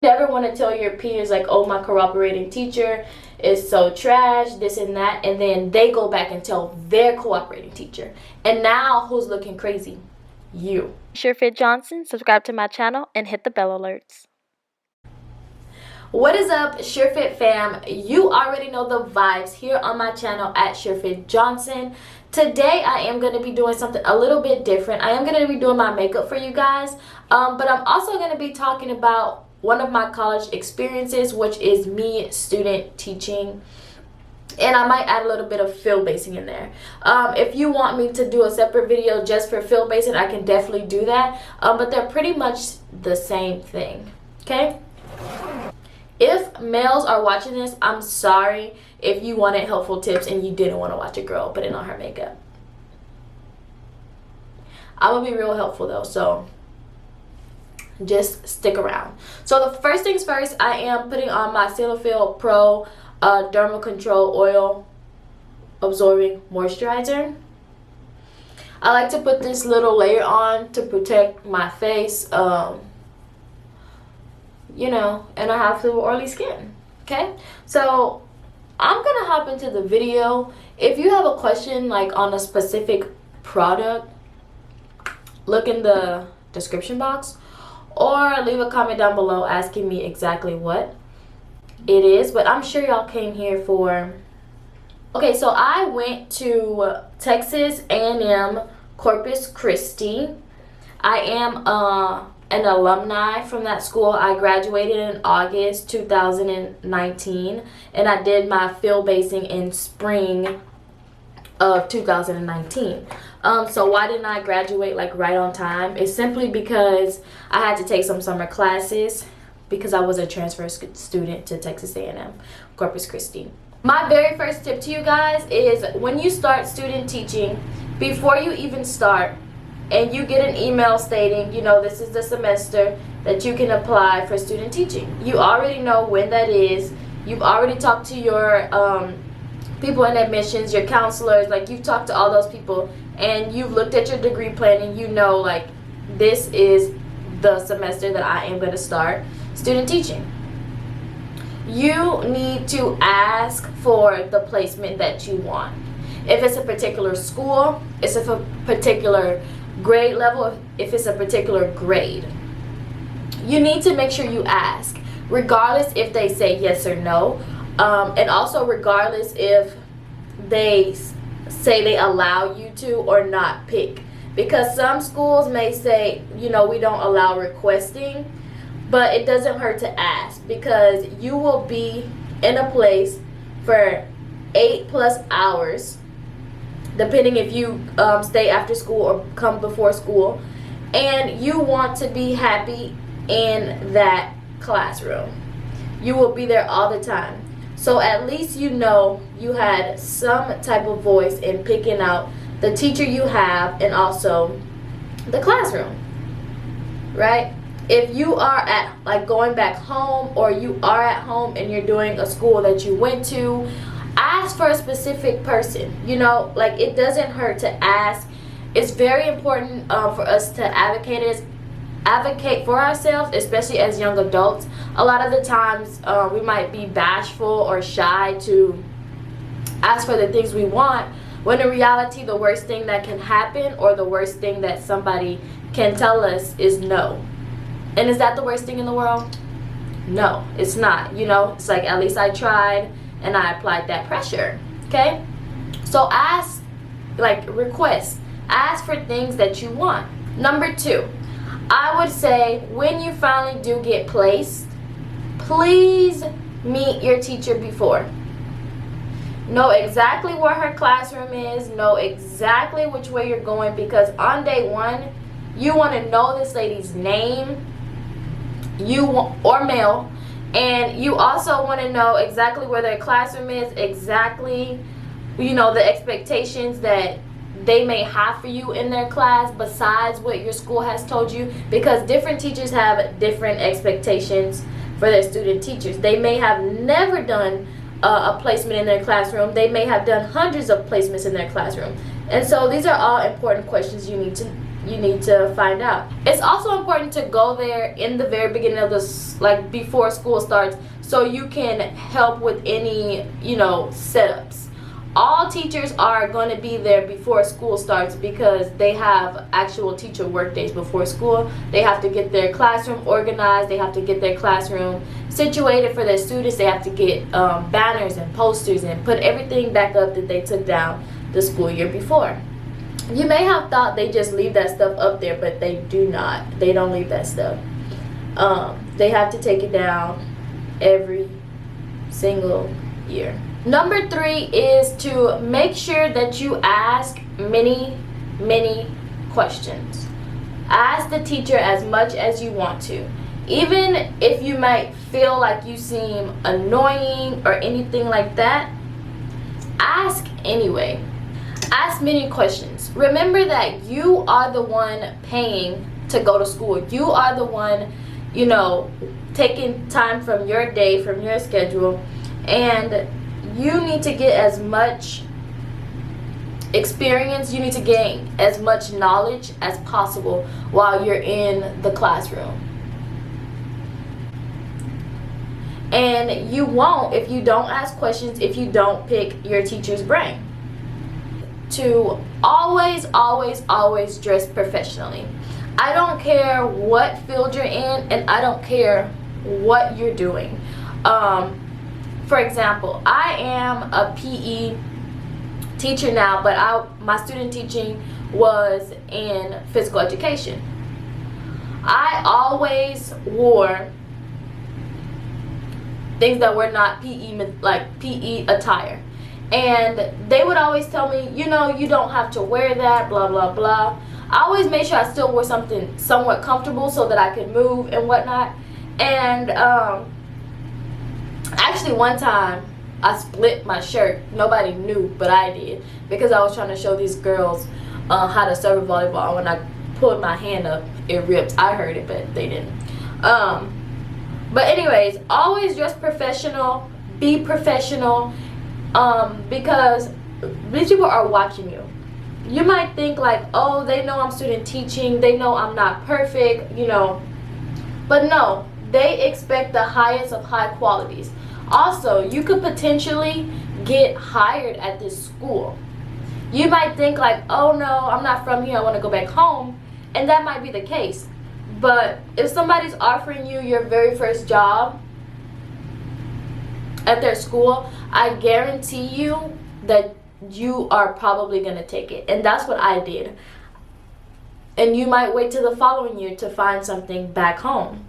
never want to tell your peers like, oh, my cooperating teacher is so trash, this and that, and then they go back and tell their cooperating teacher. And now who's looking crazy? You. SureFit Johnson, subscribe to my channel and hit the bell alerts. What is up, SureFit fam? You already know the vibes here on my channel at SureFit Johnson. Today I am going to be doing something a little bit different. I am going to be doing my makeup for you guys, but I'm also going to be talking about one of my college experiences, which is me student teaching. And I might add a little bit of field basing in there. If you want me to do a separate video just for field basing, I can definitely do that. But they're pretty much the same thing, okay? If males are watching this, I'm sorry if you wanted helpful tips and you didn't want to watch a girl put in on her makeup. I'm going to be real helpful though, so just stick around. So the first things first, I am putting on my Cetaphil Pro Dermal Control Oil Absorbing Moisturizer. I like to put this little layer on to protect my face, you know, and I have super oily skin, okay? So I'm gonna hop into the video. If you have a question like on a specific product, look in the description box or leave a comment down below asking me exactly what it is, but I'm sure y'all came here for... Okay, so I went to Texas A&M Corpus Christi. I am an alumni from that school. I graduated in August 2019, and I did my field basing in spring of 2019. So why didn't I graduate like right on time? It's simply because I had to take some summer classes because I was a transfer student to Texas A&M Corpus Christi. My very first tip to you guys is when you start student teaching, before you even start and you get an email stating, you know, this is the semester that you can apply for student teaching, you already know when that is. You've already talked to your people in admissions, your counselors, like you've talked to all those people and you've looked at your degree plan and you know like this is the semester that I am going to start student teaching. You need to ask for the placement that you want. If it's a particular school, it's a particular grade level, if it's a particular grade, you need to make sure you ask, regardless if they say yes or no, and also regardless if they say they allow you to or not pick, because some schools may say, you know, we don't allow requesting, but it doesn't hurt to ask, because you will be in a place for 8+ hours, depending if you stay after school or come before school, and you want to be happy in that classroom. You will be there all the time. So at least you know you had some type of voice in picking out the teacher you have and also the classroom, right? If you are at like going back home, or you are at home and you're doing a school that you went to, ask for a specific person. You know, like it doesn't hurt to ask. It's very important for us to advocate for ourselves, especially as young adults. A lot of the times we might be bashful or shy to ask for the things we want, when in reality the worst thing that can happen, or the worst thing that somebody can tell us, is no. And is that the worst thing in the world? No, it's not. You know, it's like, at least I tried and I applied that pressure, okay? So ask, like request, ask for things that you want. Number 2, I would say when you finally do get placed, please meet your teacher before. Know exactly where her classroom is, know exactly which way you're going, because on day 1, you want to know this lady's name, or male, and you also want to know exactly where their classroom is, exactly, you know, the expectations that they may have for you in their class besides what your school has told you, because different teachers have different expectations for their student teachers. They may have never done a placement in their classroom. They may have done hundreds of placements in their classroom. And so these are all important questions you need to you need to find out. It's also important to go there in the very beginning of this, like before school starts, so you can help with any, setups. All teachers are going to be there before school starts because they have actual teacher work days before school. They have to get their classroom organized. They have to get their classroom situated for their students. They have to get banners and posters and put everything back up that they took down the school year before. You may have thought they just leave that stuff up there, but they do not. They don't leave that stuff. They have to take it down every single year. Number 3 is to make sure that you ask many questions. Ask the teacher as much as you want to. Even if you might feel like you seem annoying or anything like that, ask anyway. Ask many questions. Remember that you are the one paying to go to school. You are the one, taking time from your day, from your schedule, and you need to get as much experience, you need to gain as much knowledge as possible while you're in the classroom. And you won't if you don't ask questions, if you don't pick your teacher's brain. To always dress professionally. I don't care what field you're in, and I don't care what you're doing. For example, I am a PE teacher now, but my student teaching was in physical education. I always wore things that were not PE, like PE attire. And they would always tell me, you don't have to wear that, blah, blah, blah. I always made sure I still wore something somewhat comfortable so that I could move and whatnot. And actually one time I split my shirt. Nobody knew, but I did, because I was trying to show these girls how to serve a volleyball. When I pulled my hand up, it ripped. I heard it, but they didn't. But anyways, always dress professional, be professional, because these people are watching you. You might think like, oh, they know I'm student teaching, they know I'm not perfect, but no, they expect the highest of high qualities. Also, you could potentially get hired at this school. You might think like, oh no, I'm not from here, I want to go back home, and that might be the case. But if somebody's offering you your very first job at their school, I guarantee you that you are probably going to take it. And that's what I did. And you might wait till the following year to find something back home.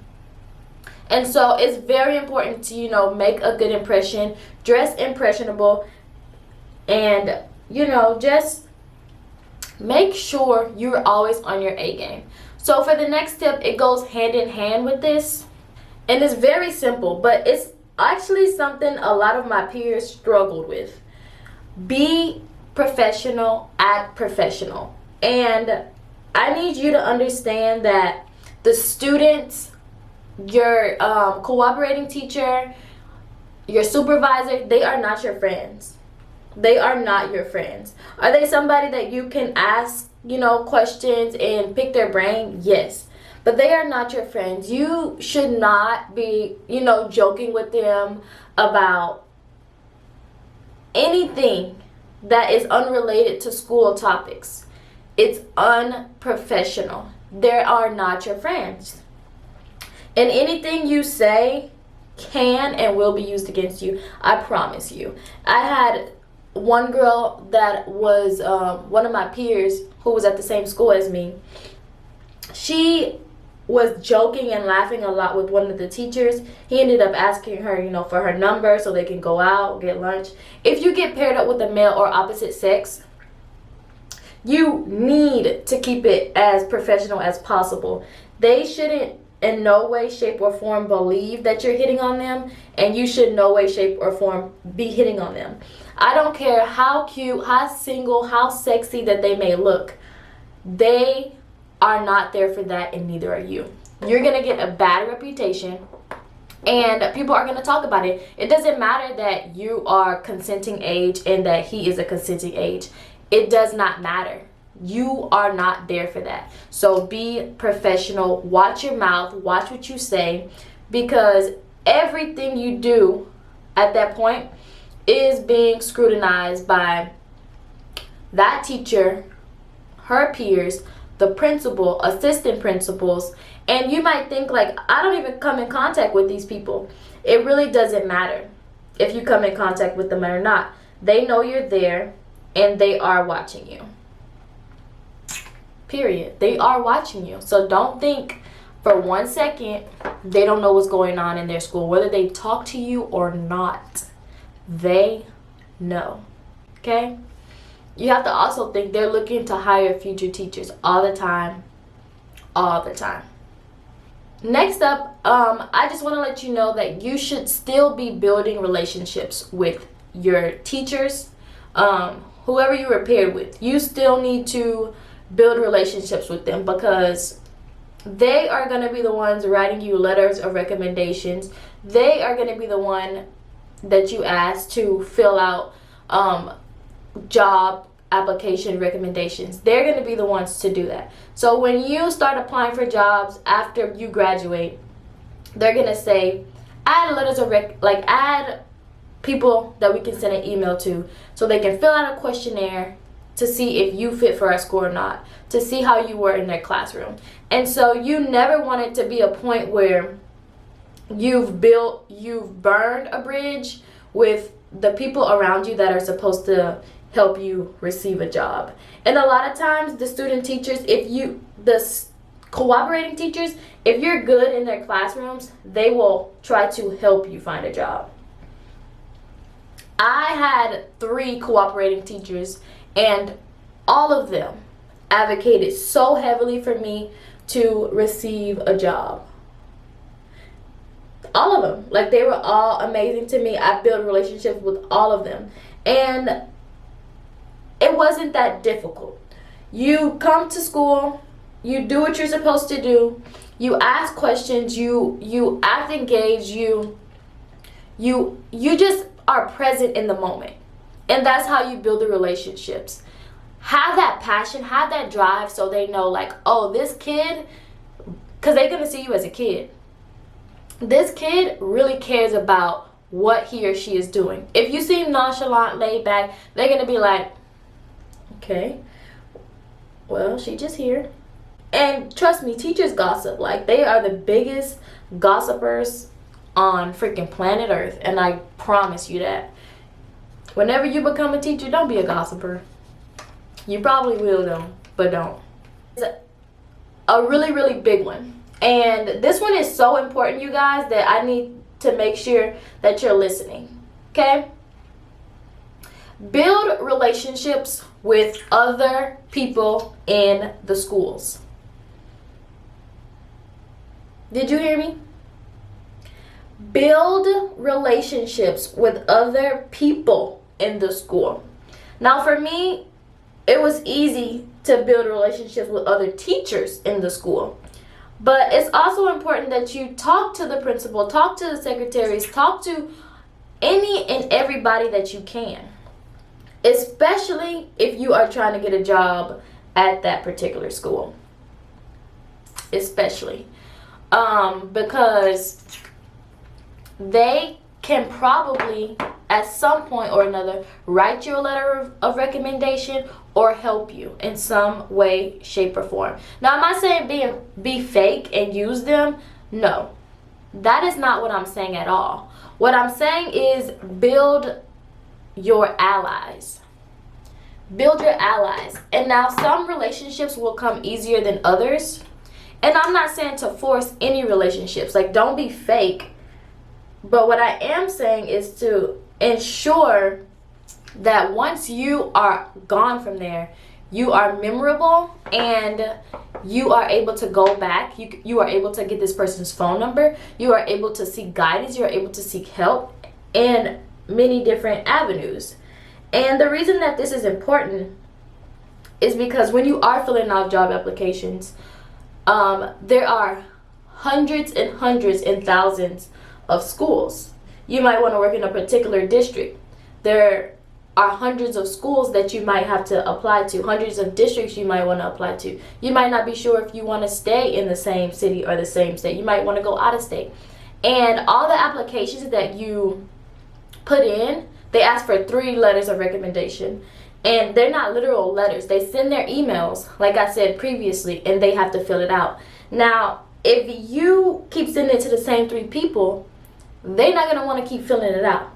And so it's very important to, make a good impression, dress impressionable, and, just make sure you're always on your A game. So for the next tip, it goes hand in hand with this. And it's very simple, but it's actually something a lot of my peers struggled with. Be professional, act professional. And I need you to understand that the students, your cooperating teacher, your supervisor, they are not your friends. They are not your friends. Are they somebody that you can ask, questions and pick their brain? Yes. But they are not your friends. You should not be, joking with them about anything that is unrelated to school topics. It's unprofessional. They are not your friends. And anything you say can and will be used against you. I promise you. I had one girl that was one of my peers who was at the same school as me. She was joking and laughing a lot with one of the teachers. He ended up asking her, for her number so they can go out, get lunch. If you get paired up with a male or opposite sex, you need to keep it as professional as possible. They shouldn't in no way, shape, or form believe that you're hitting on them, and you should in no way, shape, or form be hitting on them. I don't care how cute, how single, how sexy that they may look. They are not there for that, and neither are you. You're going to get a bad reputation, and people are going to talk about it. It doesn't matter that you are consenting age and that he is a consenting age. It does not matter. You are not there for that. So be professional. Watch your mouth. Watch what you say, because everything you do at that point is being scrutinized by that teacher, her peers, the principal, assistant principals, and you might think like, I don't even come in contact with these people. It really doesn't matter if you come in contact with them or not. They know you're there and they are watching you. Period. They are watching you. So don't think for 1 second they don't know what's going on in their school, whether they talk to you or not. They know. Okay? You have to also think they're looking to hire future teachers all the time. All the time. Next up, I just want to let you know that you should still be building relationships with your teachers, whoever you were paired with. You still need to build relationships with them, because they are going to be the ones writing you letters of recommendations. They are going to be the one that you ask to fill out job application recommendations. They're going to be the ones to do that. So when you start applying for jobs after you graduate, they're going to say, add letters of add people that we can send an email to, so they can fill out a questionnaire to see if you fit for our school or not, to see how you were in their classroom. And so you never want it to be a point where you've burned a bridge with the people around you that are supposed to help you receive a job. And a lot of times the student teachers, the cooperating teachers, if you're good in their classrooms, they will try to help you find a job. I had 3 cooperating teachers, and all of them advocated so heavily for me to receive a job. All of them. Like, they were all amazing to me. I built relationships with all of them. And it wasn't that difficult. You come to school, you do what you're supposed to do, you ask questions, you act engaged, you just are present in the moment. And that's how you build the relationships. Have that passion, have that drive, so they know like, oh, this kid, because they're going to see you as a kid. This kid really cares about what he or she is doing. If you seem nonchalant, laid back, they're going to be like, okay, well, she just here. And trust me, teachers gossip. Like, they are the biggest gossipers on freaking planet Earth. And I promise you that. Whenever you become a teacher, don't be a gossiper. You probably will though, but don't. It's a really, really big one. And this one is so important, you guys, that I need to make sure that you're listening. Okay? Build relationships with other people in the schools. Did you hear me? Build relationships with other people in the school. Now, for me, it was easy to build relationships with other teachers in the school. But it's also important that you talk to the principal, talk to the secretaries, talk to any and everybody that you can. Especially if you are trying to get a job at that particular school. Especially. Because they can probably, at some point or another, write you a letter of recommendation or help you in some way, shape, or form. Now, am I saying be fake and use them? No. That is not what I'm saying at all. What I'm saying is build your allies. Build your allies. And now some relationships will come easier than others. And I'm not saying to force any relationships. Like, don't be fake. But what I am saying is to ensure that once you are gone from there, you are memorable and you are able to go back. You are able to get this person's phone number. You are able to seek guidance. You are able to seek help in many different avenues. And the reason that this is important is because when you are filling out job applications, there are hundreds and hundreds and thousands of schools. You might want to work in a particular district. There are hundreds of schools that you might have to apply to, hundreds of districts you might want to apply to. You might not be sure if you want to stay in the same city or the same state. You might want to go out of state. And all the applications that you put in, they ask for 3 letters of recommendation. And they're not literal letters. They send their emails, like I said previously, and they have to fill it out. Now, if you keep sending it to the same 3 people, they're not going to want to keep filling it out,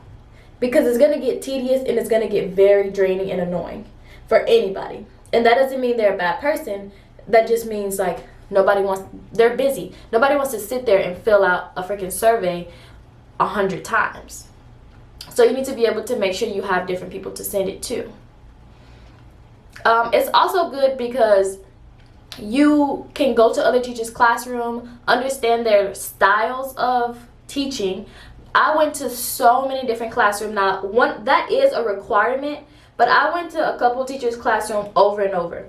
because it's going to get tedious and it's going to get very draining and annoying for anybody. And that doesn't mean they're a bad person. That just means like they're busy. Nobody wants to sit there and fill out a freaking survey 100 times. So you need to be able to make sure you have different people to send it to. It's also good because you can go to other teachers' classroom, understand their styles of teaching. I went to so many different classrooms. Now, that is a requirement, but I went to a couple teachers' classroom over and over.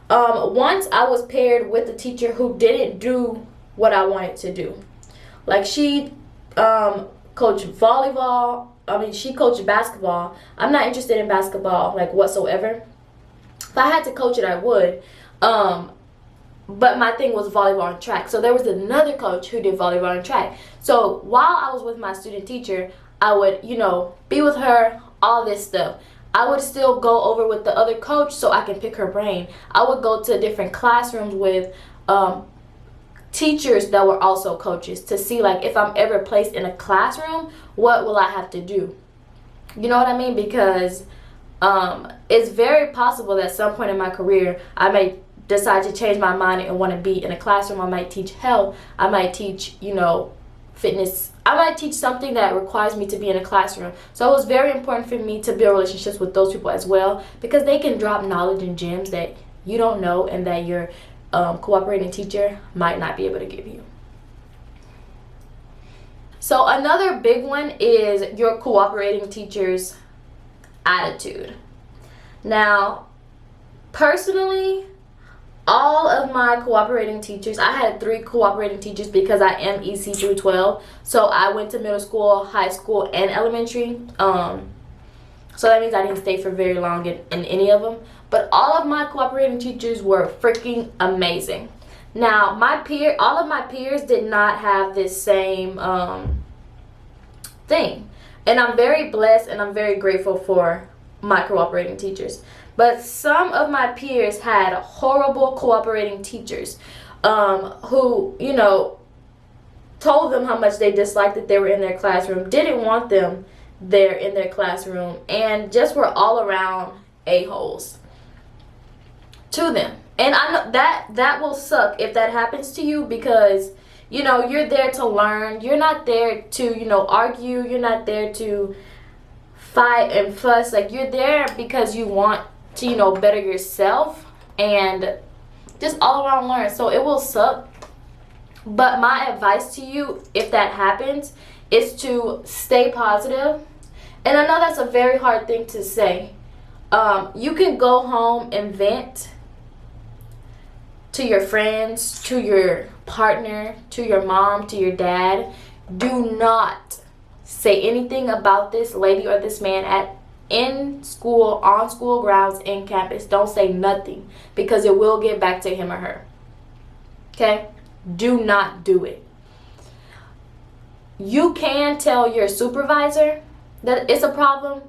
Once I was paired with a teacher who didn't do what I wanted to do. Like, she coached volleyball. She coached basketball. I'm not interested in basketball, like, whatsoever. If I had to coach it, I would. But my thing was volleyball and track. So there was another coach who did volleyball and track. So while I was with my student teacher, I would, be with her, all this stuff. I would still go over with the other coach so I can pick her brain. I would go to different classrooms with teachers that were also coaches to see, like, if I'm ever placed in a classroom, what will I have to do? You know what I mean? Because it's very possible that at some point in my career, I may decide to change my mind and want to be in a classroom. I might teach health. I might teach, fitness. I might teach something that requires me to be in a classroom. So it was very important for me to build relationships with those people as well, because they can drop knowledge and gems that you don't know and that your cooperating teacher might not be able to give you. So another big one is your cooperating teacher's attitude. Now, personally, all of my cooperating teachers, I had 3 cooperating teachers because I am EC-12. So I went to middle school, high school, and elementary. So that means I didn't stay for very long in any of them. But all of my cooperating teachers were freaking amazing. Now, all of my peers did not have this same thing. And I'm very blessed and I'm very grateful for my cooperating teachers. But some of my peers had horrible cooperating teachers who, told them how much they disliked that they were in their classroom, didn't want them there in their classroom, and just were all around a-holes to them. And I know that will suck if that happens to you, because, you're there to learn. You're not there to, argue. You're not there to fight and fuss. Like, you're there because you want to, better yourself and just all around learn. So it will suck. But my advice to you, if that happens, is to stay positive. And I know that's a very hard thing to say. You can go home and vent to your friends, to your partner, to your mom, to your dad. Do not say anything about this lady or this man in school, on school grounds, in campus. Don't say nothing, because it will get back to him or her. Okay? Do not do it. You can tell your supervisor that it's a problem,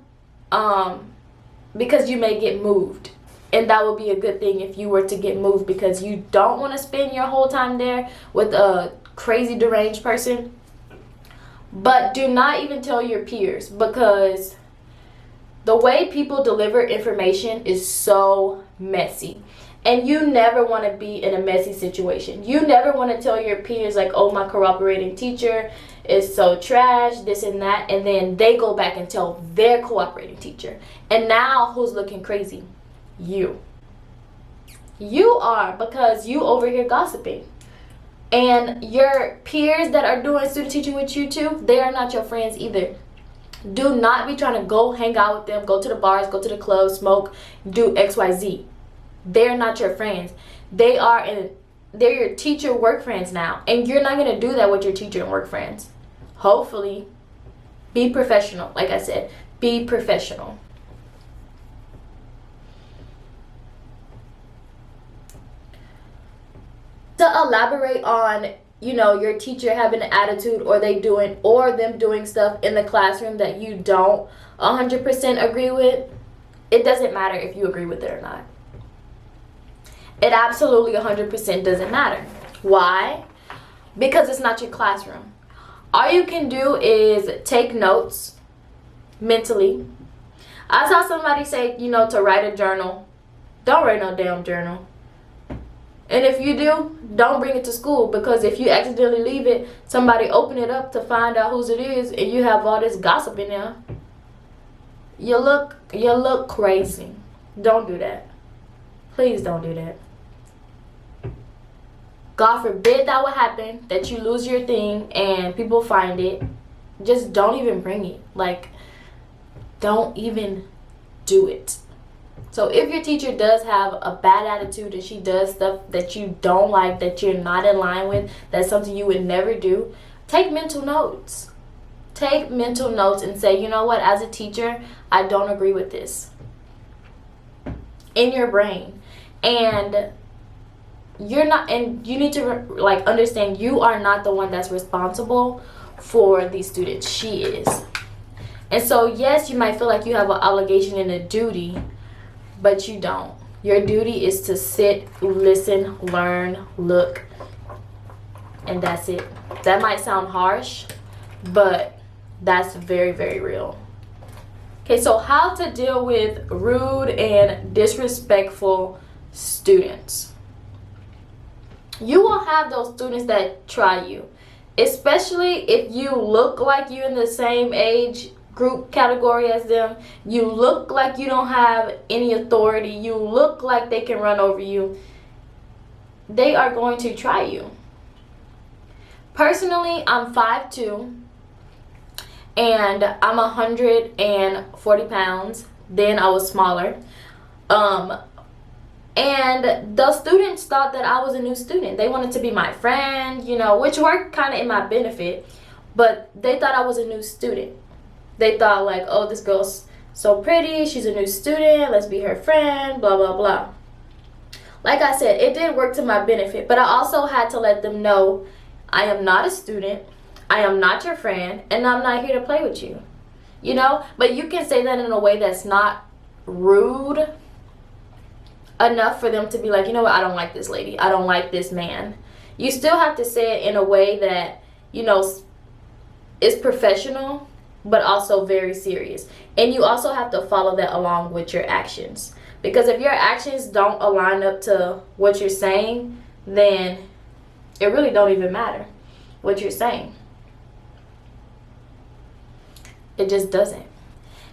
because you may get moved. And that would be a good thing if you were to get moved, because you don't want to spend your whole time there with a crazy deranged person. But do not even tell your peers, because the way people deliver information is so messy. And you never want to be in a messy situation. You never want to tell your peers, like, oh, my cooperating teacher is so trash, this and that. And then they go back and tell their cooperating teacher. And now who's looking crazy? You. You are, because you over here gossiping. And your peers that are doing student teaching with you too, they are not your friends either. Do not be trying to go hang out with them, go to the bars, go to the clubs, smoke, do XYZ. They're not your friends. They're your teacher work friends now. And you're not going to do that with your teacher and work friends. Hopefully, be professional. Like I said, be professional. To elaborate on, you know, your teacher having an attitude, or them doing stuff in the classroom that you don't 100% agree with, it doesn't matter if you agree with it or not. It absolutely 100% doesn't matter. Why? Because it's not your classroom. All you can do is take notes mentally. I saw somebody say, you know, to write a journal. Don't write no damn journal. And if you do, don't bring it to school, because if you accidentally leave it, somebody open it up to find out whose it is, and you have all this gossip in there, you look crazy. Don't do that. Please don't do that. God forbid that would happen, that you lose your thing and people find it. Just don't even bring it. Like, don't even do it. So if your teacher does have a bad attitude and she does stuff that you don't like, that you're not in line with, that's something you would never do, take mental notes. Take mental notes and say, you know what, as a teacher, I don't agree with this. In your brain. And you need to like understand, you are not the one that's responsible for these students. She is. And so yes, you might feel like you have an obligation and a duty, but you don't. Your duty is to sit, listen, learn, look, and that's it. That might sound harsh, but that's very, very real. Okay, so how to deal with rude and disrespectful students. You will have those students that try you, especially if you look like you're in the same age group category as them. You look like you don't have any authority. You look like they can run over you. They are going to try you. Personally, I'm 5'2", and I'm 140 pounds. Then I was smaller. And the students thought that I was a new student. They wanted to be my friend, you know, which worked kind of in my benefit. But they thought I was a new student. They thought like, oh, this girl's so pretty, she's a new student, let's be her friend, blah, blah, blah. Like I said, it did work to my benefit, but I also had to let them know I am not a student, I am not your friend, and I'm not here to play with you. You know, but you can say that in a way that's not rude enough for them to be like, you know what, I don't like this lady, I don't like this man. You still have to say it in a way that, you know, is professional, but also very serious. And you also have to follow that along with your actions. Because if your actions don't align up to what you're saying, then it really don't even matter what you're saying. It just doesn't.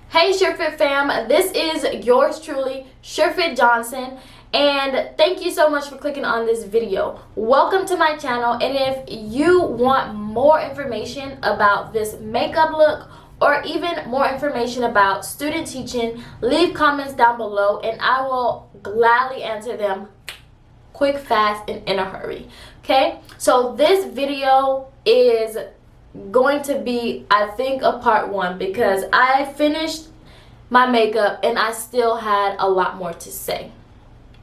Hey SureFit fam, this is yours truly, SureFit Johnson, and thank you so much for clicking on this video. Welcome to my channel, and if you want more information about this makeup look, or even more information about student teaching, leave comments down below and I will gladly answer them quick, fast, and in a hurry. Okay, so this video is going to be, I think, a part 1, because I finished my makeup and I still had a lot more to say.